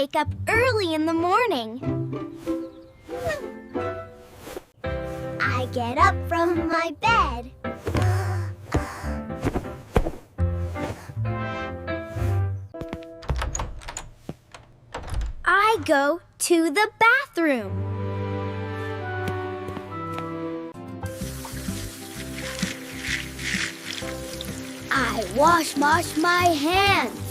wake up early in the morning. I get up from my bed. I go to the bathroom. I wash my hands.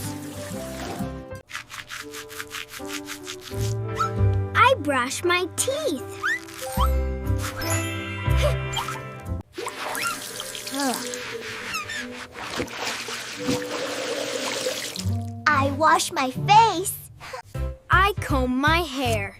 I brush my teeth. I wash my face. I comb my hair.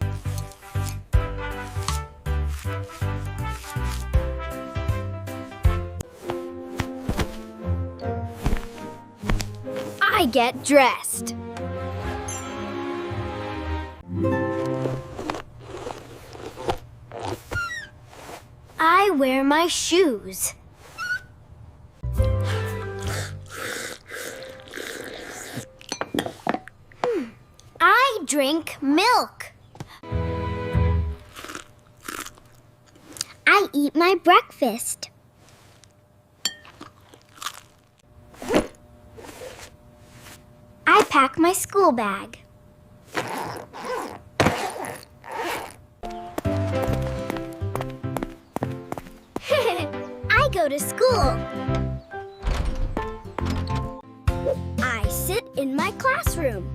I get dressed. I wear my shoes. I drink milk. I eat my breakfast. I pack my school bag. I go to school. I sit in my classroom.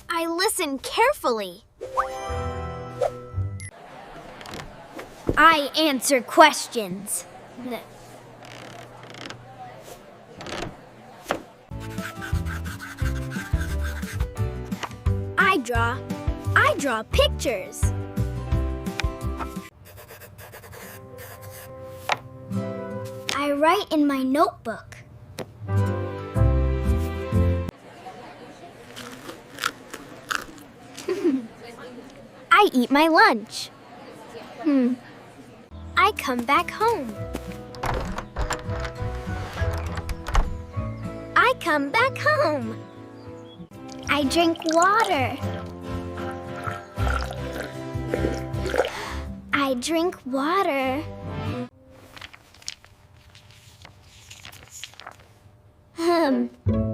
I listen carefully. I answer questions. I draw pictures. I write in my notebook. I eat my lunch. I come back home. I come back home. I drink water. I drink water.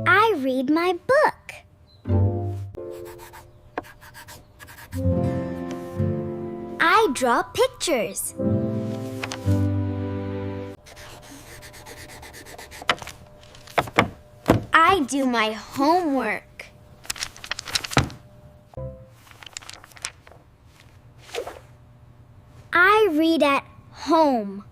I read my book. I draw pictures. I do my homework. I read at home.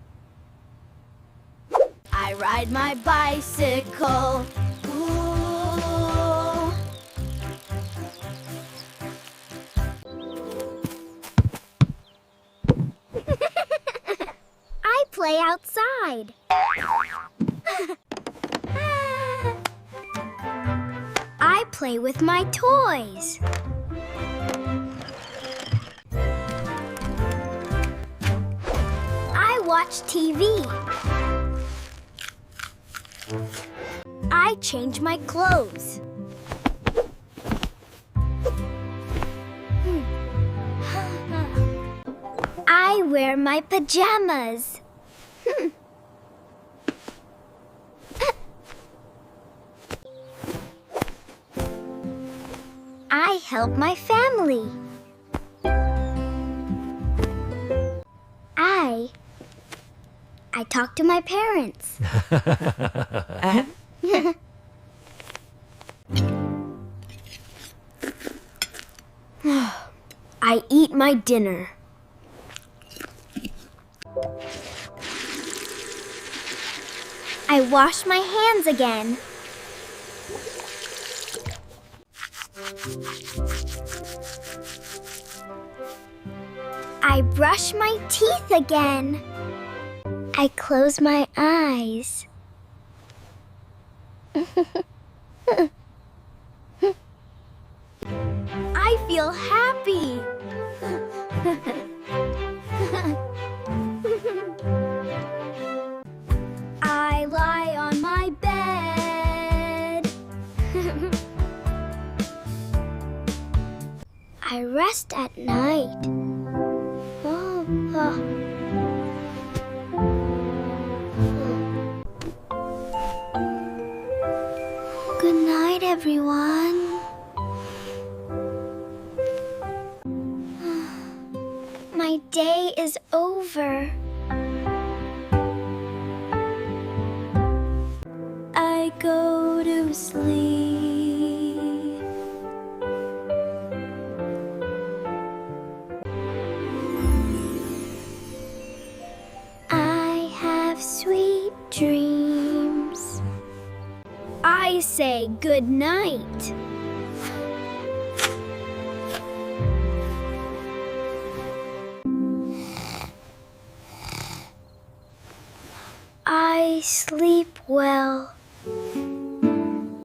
I ride my bicycle. Ooh. I play outside. I play with my toys. I watch TV. I change my clothes. I wear my pajamas. I help my family. I talk to my parents. I eat my dinner. I wash my hands again. I brush my teeth again. I close my eyes. I feel happy. rest at night. Oh, Good night, everyone. My day is over. I go to sleep. I have sweet dreams. I say good night. I sleep well.